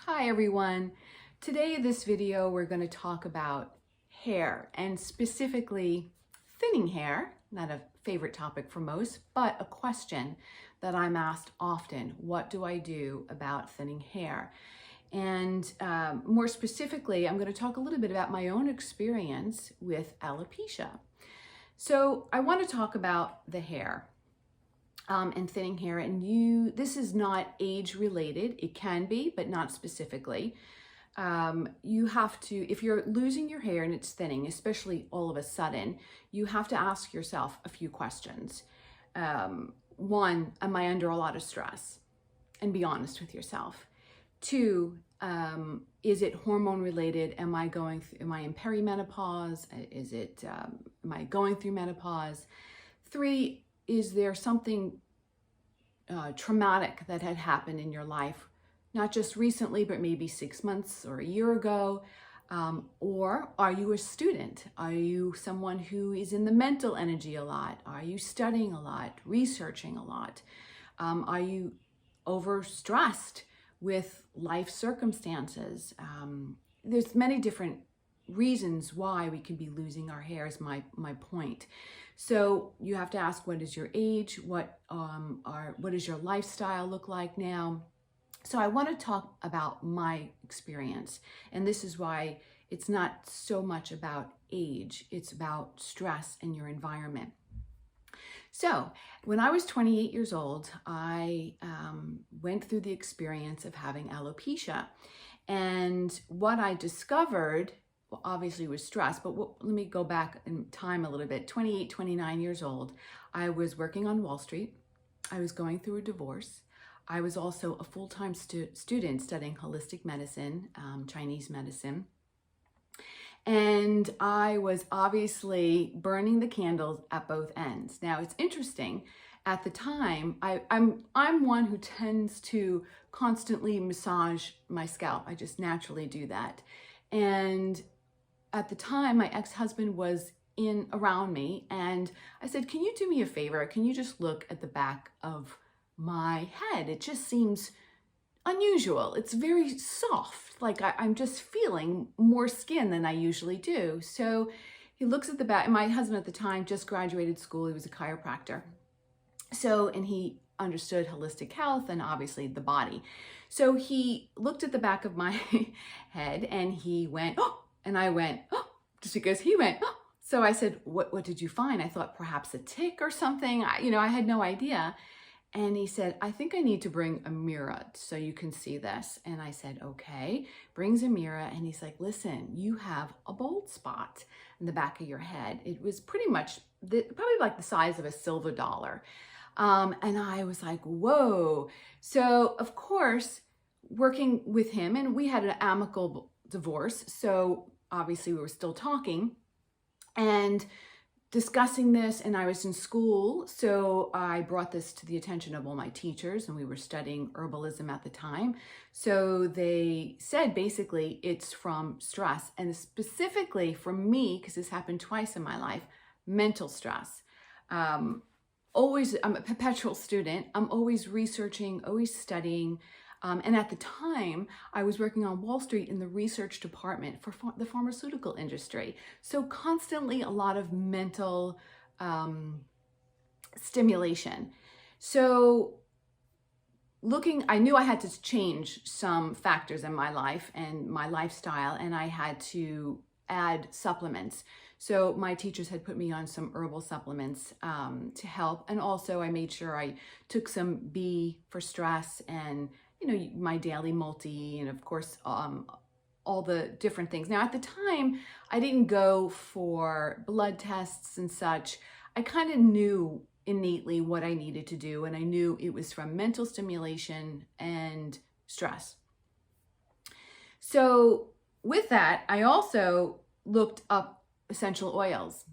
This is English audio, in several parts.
Hi everyone. Today in this video we're going to talk about hair and specifically thinning hair, not a favorite topic for most, but a question that I'm asked often. What do I do about thinning hair? And more specifically, I'm going to talk a little bit about my own experience with alopecia. So I want to talk about the hair. And thinning hair, and this is not age related. It can be, but not specifically. You have to, if you're losing your hair and it's thinning, especially all of a sudden, you have to ask yourself a few questions. One, am I under a lot of stress? And be honest with yourself. Two, is it hormone related? Am I in perimenopause? Am I going through menopause? Three, is there something traumatic that had happened in your life, not just recently, but maybe 6 months or a year ago? Or are you a student? Are you someone who is in the mental energy a lot? Are you studying a lot, researching a lot? Are you overstressed with life circumstances? There's many different reasons why we can be losing our hair is my point. So you have to ask, what is your age? What does your lifestyle look like now? So I want to talk about my experience, and this is why it's not so much about age, it's about stress in your environment. So when I was 28 years old, I went through the experience of having alopecia, and what I discovered obviously was stress, but let me go back in time a little bit. 28, 29 years old, I was working on Wall Street. I was going through a divorce. I was also a full-time student studying holistic medicine, Chinese medicine. And I was obviously burning the candles at both ends. Now it's interesting, at the time, I'm one who tends to constantly massage my scalp. I just naturally do that. And at the time, my ex-husband was around me, and I said, can you do me a favor? Can you just look at the back of my head? It just seems unusual. It's very soft, like I'm just feeling more skin than I usually do. So he looks at the back. My husband at the time just graduated school. He was a chiropractor. And he understood holistic health and obviously the body. So he looked at the back of my head and he went, oh, and I went, oh, just because he went, oh. So I said, what did you find? I thought perhaps a tick or something. I had no idea. And he said, I think I need to bring a mirror so you can see this. And I said, okay, brings a mirror. And he's like, listen, you have a bald spot in the back of your head. It was pretty much, probably like the size of a silver dollar. And I was like, whoa. So of course, working with him, and we had an amicable divorce. So obviously we were still talking and discussing this, and I was in school. So I brought this to the attention of all my teachers, and we were studying herbalism at the time. So they said basically it's from stress, and specifically for me, because this happened twice in my life, mental stress. I'm a perpetual student. I'm always researching, always studying. And at the time, I was working on Wall Street in the research department for the pharmaceutical industry. So constantly a lot of mental stimulation. So I knew I had to change some factors in my life and my lifestyle, and I had to add supplements. So my teachers had put me on some herbal supplements to help. And also I made sure I took some B for stress and my daily multi, and of course, all the different things. Now, at the time, I didn't go for blood tests and such. I kind of knew innately what I needed to do, and I knew it was from mental stimulation and stress. So with that, I also looked up essential oils.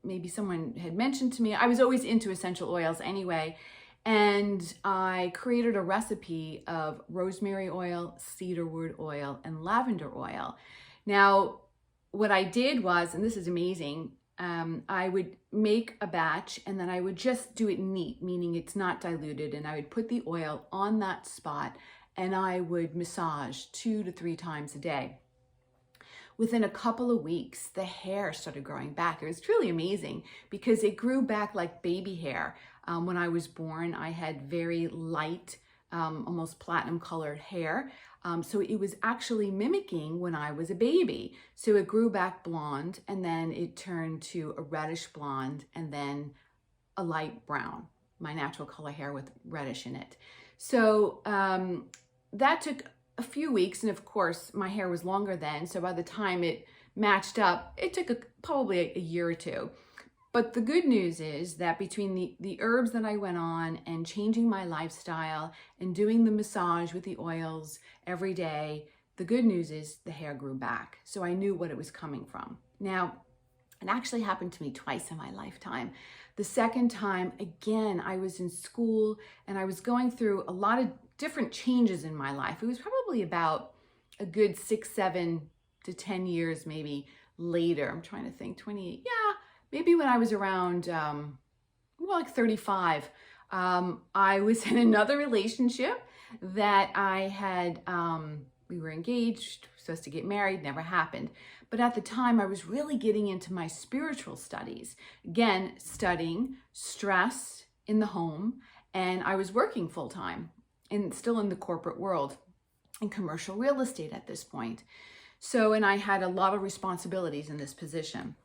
Maybe someone had mentioned to me, I was always into essential oils anyway. And I created a recipe of rosemary oil, cedarwood oil, and lavender oil. Now, what I did was, and this is amazing, I would make a batch and then I would just do it neat, meaning it's not diluted, and I would put the oil on that spot and I would massage 2 to 3 times a day. Within a couple of weeks, the hair started growing back. It was truly amazing because it grew back like baby hair. When I was born, I had very light, almost platinum colored hair. So it was actually mimicking when I was a baby. So it grew back blonde, and then it turned to a reddish blonde, and then a light brown, my natural color hair with reddish in it. So that took a few weeks, and of course my hair was longer then, so by the time it matched up, it took probably a year or two. But the good news is that between the herbs that I went on and changing my lifestyle and doing the massage with the oils every day, the good news is the hair grew back. So I knew what it was coming from. Now, it actually happened to me twice in my lifetime. The second time, again, I was in school and I was going through a lot of different changes in my life. It was probably about a good 6, 7 to 10 years maybe later. I'm trying to think, 28, yeah, maybe when I was around, like 35. I was in another relationship that I had, we were engaged, supposed to get married, never happened. But at the time, I was really getting into my spiritual studies. Again, studying stress in the home, and I was working full time and still in the corporate world in commercial real estate at this point. So, and I had a lot of responsibilities in this position.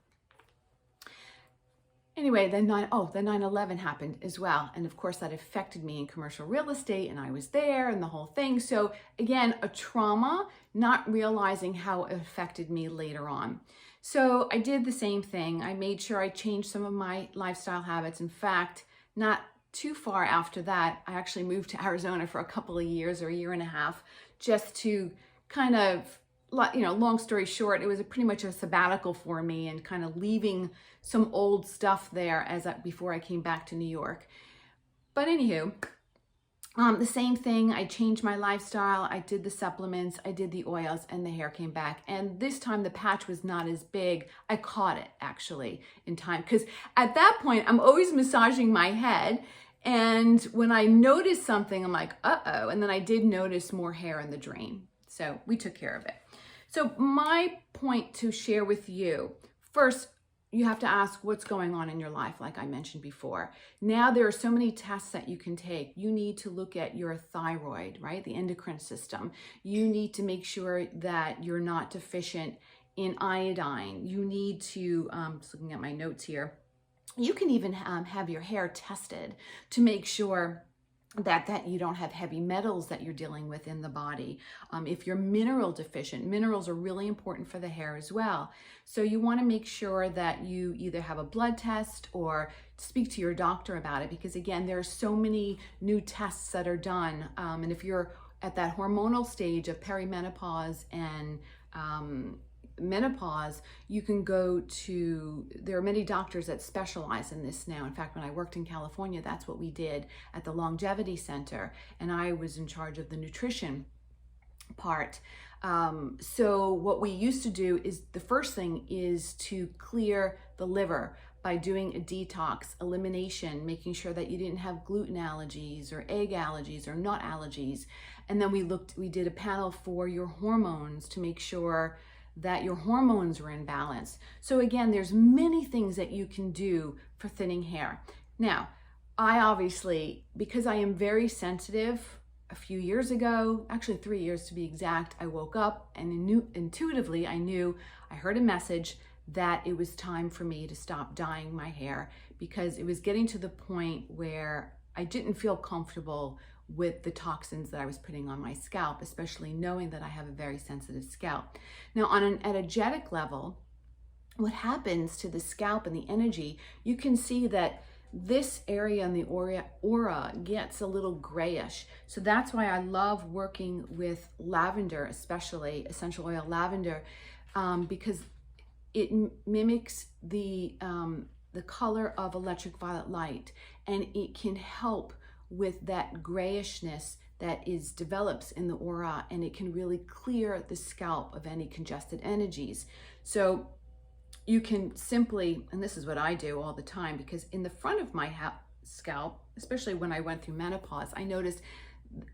Anyway, the 9/11 happened as well. And of course that affected me in commercial real estate, and I was there and the whole thing. So again, a trauma, not realizing how it affected me later on. So I did the same thing. I made sure I changed some of my lifestyle habits. In fact, not too far after that, I actually moved to Arizona for a couple of years or a year and a half, just to kind of, long story short, it was pretty much a sabbatical for me and kind of leaving some old stuff there before I came back to New York. But anywho, the same thing, I changed my lifestyle, I did the supplements, I did the oils, and the hair came back. And this time the patch was not as big. I caught it actually in time, because at that point I'm always massaging my head, and when I noticed something, I'm like, uh-oh, and then I did notice more hair in the drain. So we took care of it. So my point to share with you, first, you have to ask what's going on in your life, like I mentioned before. Now there are so many tests that you can take. You need to look at your thyroid, right? The endocrine system. You need to make sure that you're not deficient in iodine. You need to, just looking at my notes here, you can even have your hair tested to make sure that you don't have heavy metals that you're dealing with in the body. If you're mineral deficient, minerals are really important for the hair as well. So you want to make sure that you either have a blood test or speak to your doctor about it, because again, there are so many new tests that are done. And if you're at that hormonal stage of perimenopause and menopause, you can go to, there are many doctors that specialize in this now. In fact, when I worked in California, that's what we did at the Longevity Center, and I was in charge of the nutrition part. So what we used to do is, the first thing is to clear the liver by doing a detox, elimination, making sure that you didn't have gluten allergies or egg allergies or nut allergies. And then we did a panel for your hormones to make sure that your hormones were in balance. So again, there's many things that you can do for thinning hair. Now, I obviously, because I am very sensitive, a few years ago, actually 3 years to be exact, I woke up and intuitively I heard a message that it was time for me to stop dyeing my hair, because it was getting to the point where I didn't feel comfortable with the toxins that I was putting on my scalp, especially knowing that I have a very sensitive scalp. Now, on an energetic level, what happens to the scalp and the energy, you can see that this area in the aura gets a little grayish. So that's why I love working with lavender, especially essential oil lavender, because it mimics the color of electric violet light, and it can help with that grayishness that develops in the aura, and it can really clear the scalp of any congested energies. So you can simply, and this is what I do all the time, because in the front of my scalp, especially when I went through menopause, I noticed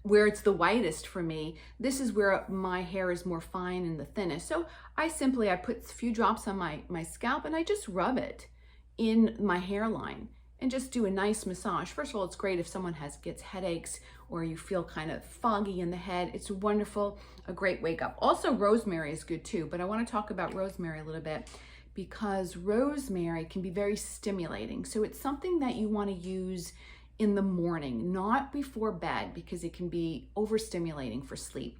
where it's the whitest for me, this is where my hair is more fine and the thinnest. So I put a few drops on my scalp and I just rub it in my hairline and just do a nice massage. First of all, it's great if someone gets headaches or you feel kind of foggy in the head. It's wonderful, a great wake up. Also, rosemary is good too, but I want to talk about rosemary a little bit because rosemary can be very stimulating. So it's something that you want to use in the morning, not before bed, because it can be overstimulating for sleep.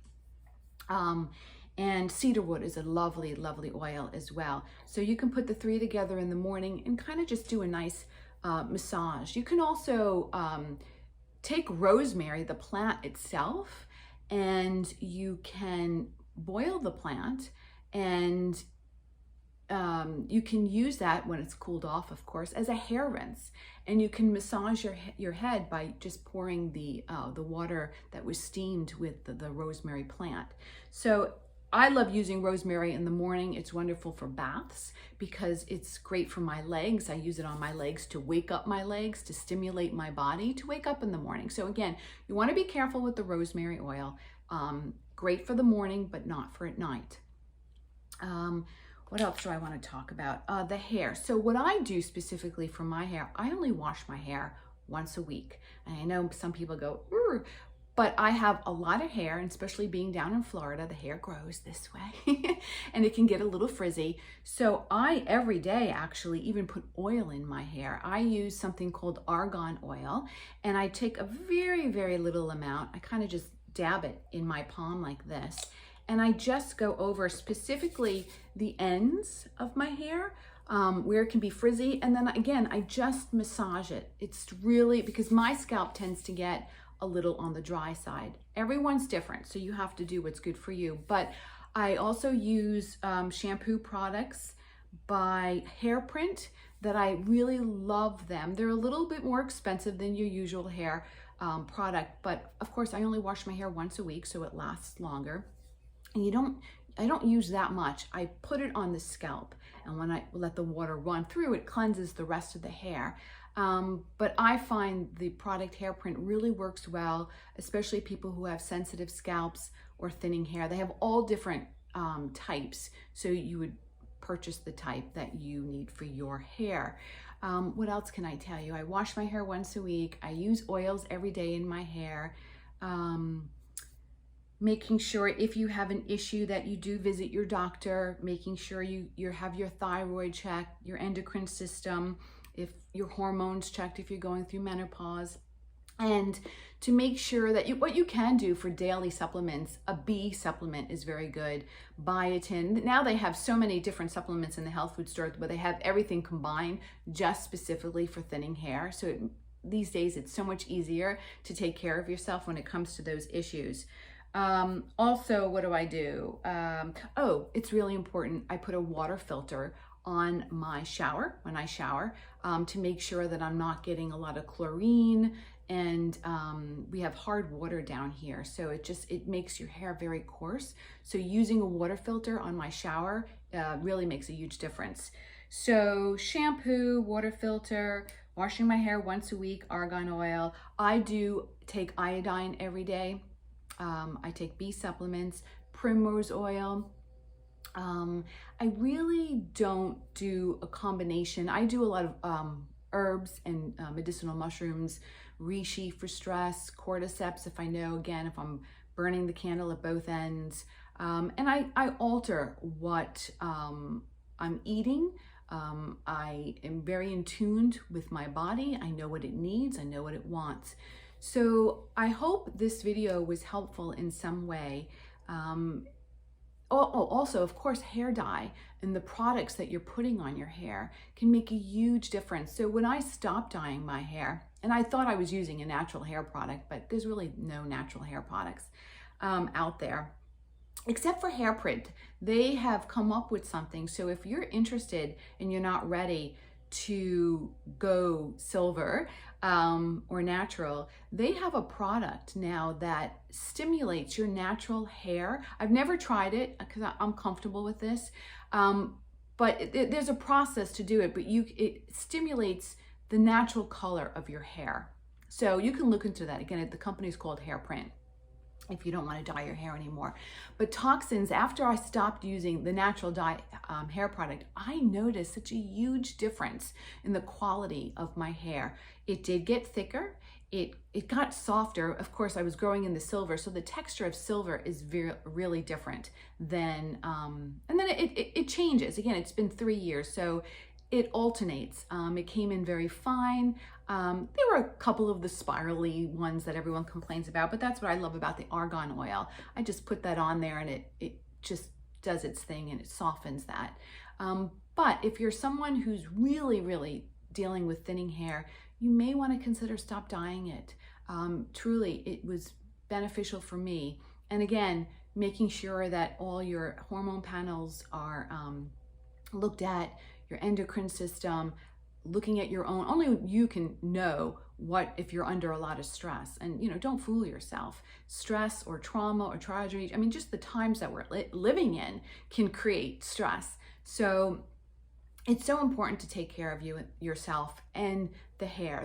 And cedarwood is a lovely, lovely oil as well. So you can put the three together in the morning and kind of just do a nice massage. You can also take rosemary, the plant itself, and you can boil the plant, and you can use that when it's cooled off, of course, as a hair rinse. And you can massage your head by just pouring the water that was steamed with the rosemary plant. So I love using rosemary in the morning. It's wonderful for baths because it's great for my legs. I use it on my legs to wake up my legs, to stimulate my body to wake up in the morning. So again, you want to be careful with the rosemary oil. Great for the morning, but not for at night. What else do I want to talk about? The hair. So what I do specifically for my hair, I only wash my hair once a week. And I know some people go, "Urgh," but I have a lot of hair, and especially being down in Florida, the hair grows this way and it can get a little frizzy. So I, every day, actually even put oil in my hair. I use something called argan oil, and I take a very, very little amount. I kind of just dab it in my palm like this. And I just go over specifically the ends of my hair where it can be frizzy. And then again, I just massage it. It's really, because my scalp tends to get a little on the dry side. Everyone's different, so you have to do what's good for you. But I also use shampoo products by Hairprint that I really love them. They're a little bit more expensive than your usual hair product, but of course I only wash my hair once a week, so it lasts longer. And I don't use that much. I put it on the scalp, and when I let the water run through, it cleanses the rest of the hair. But I find the product Hairprint really works well, especially people who have sensitive scalps or thinning hair. They have all different types, so you would purchase the type that you need for your hair. What else can I tell you? I wash my hair once a week. I use oils every day in my hair. Making sure if you have an issue that you do visit your doctor, making sure you have your thyroid checked, your endocrine system, if your hormones checked, if you're going through menopause, and to make sure that what you can do for daily supplements, a B supplement is very good. Biotin. Now they have so many different supplements in the health food store, but they have everything combined just specifically for thinning hair. So these days it's so much easier to take care of yourself when it comes to those issues. Also, what do I do? Oh, it's really important. I put a water filter on my shower when I shower to make sure that I'm not getting a lot of chlorine, and we have hard water down here, so it makes your hair very coarse. So using a water filter on my shower really makes a huge difference. So shampoo, water filter, washing my hair once a week, argan oil. I do take iodine every day. I take B supplements, primrose oil. I really don't do a combination. I do a lot of herbs and medicinal mushrooms, reishi for stress, cordyceps if I know, again, if I'm burning the candle at both ends. And I alter what I'm eating. I am very in tune with my body. I know what it needs. I know what it wants. So I hope this video was helpful in some way. Also, of course, hair dye and the products that you're putting on your hair can make a huge difference. So when I stopped dyeing my hair, and I thought I was using a natural hair product, but there's really no natural hair products out there, except for Hairprint. They have come up with something. So if you're interested and you're not ready to go silver or natural, they have a product now that stimulates your natural hair. I've never tried it because I'm comfortable with this, but there's a process to do it, but it stimulates the natural color of your hair. So you can look into that. Again, the company's called Hairprint, if you don't want to dye your hair anymore. But toxins, after I stopped using the natural dye hair product, I noticed such a huge difference in the quality of my hair. It did get thicker. It got softer. Of course, I was growing in the silver, so the texture of silver is really different than, and then it changes. Again, it's been 3 years, so it alternates. It came in very fine. There were a couple of the spirally ones that everyone complains about, but that's what I love about the argan oil. I just put that on there and it just does its thing and it softens that. But if you're someone who's really dealing with thinning hair, you may want to consider stop dyeing it. Truly, it was beneficial for me. And again, making sure that all your hormone panels are looked at, your endocrine system, looking at your own, only you can know what if you're under a lot of stress. And don't fool yourself. Stress or trauma or tragedy, I mean, just the times that we're living in can create stress. So it's so important to take care of yourself and the hair,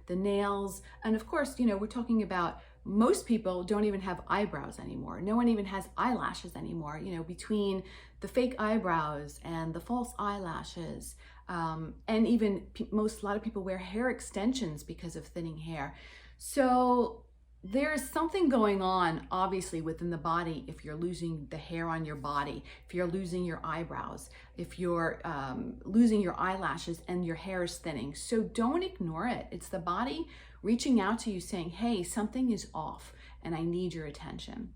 the nails, and of course, we're talking about most people don't even have eyebrows anymore. No one even has eyelashes anymore, between the fake eyebrows and the false eyelashes. And even a lot of people wear hair extensions because of thinning hair. So there's something going on, obviously, within the body if you're losing the hair on your body, if you're losing your eyebrows, if you're losing your eyelashes and your hair is thinning. So don't ignore it. It's the body reaching out to you saying, hey, something is off and I need your attention.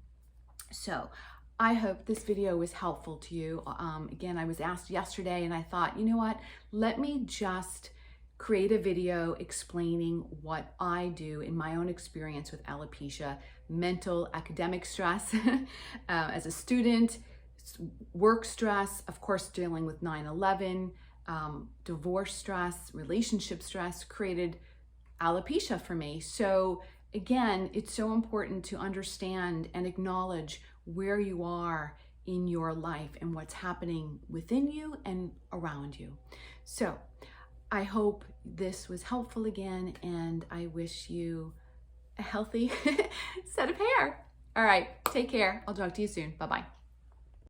So I hope this video was helpful to you. Again, I was asked yesterday and I thought, you know what, let me just create a video explaining what I do in my own experience with alopecia, mental, academic stress, as a student, work stress, of course, dealing with 9/11, divorce stress, relationship stress created alopecia for me. So again, it's so important to understand and acknowledge where you are in your life and what's happening within you and around you. So I hope this was helpful again, and I wish you a healthy set of hair. All right, take care. I'll talk to you soon. Bye-bye.